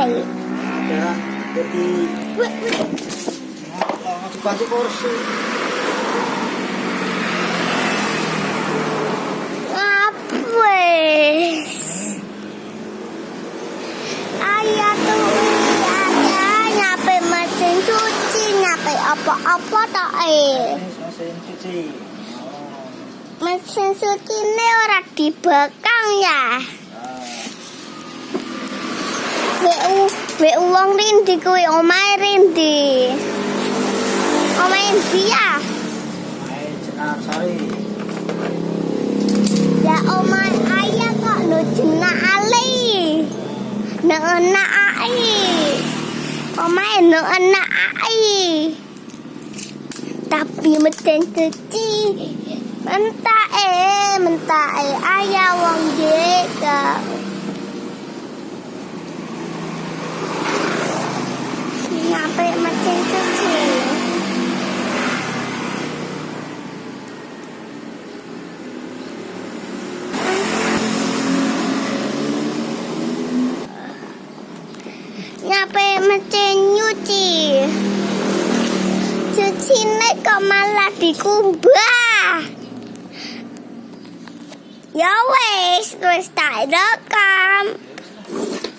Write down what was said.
kursi. Ya, jadi ganti kursi. Wes. Ayah tuh nyampe mesin cuci, nyampe apa-apa tak Mesin cuci. Mesin cuci ini orang dibekang ya. Wek uang rindi kuwi omahe rindi. Omahe dia. Jenang sari. Ya omahe ayah kok no jenang ali. Nang anak ai. Omahe no anak ai. Tapi mesin cuci mentah ayah wong jeka. Nyampe mesin cuci. Nyampe mesin nyuci. Cucine kok malah dikumbah. Ya wes tak rekam.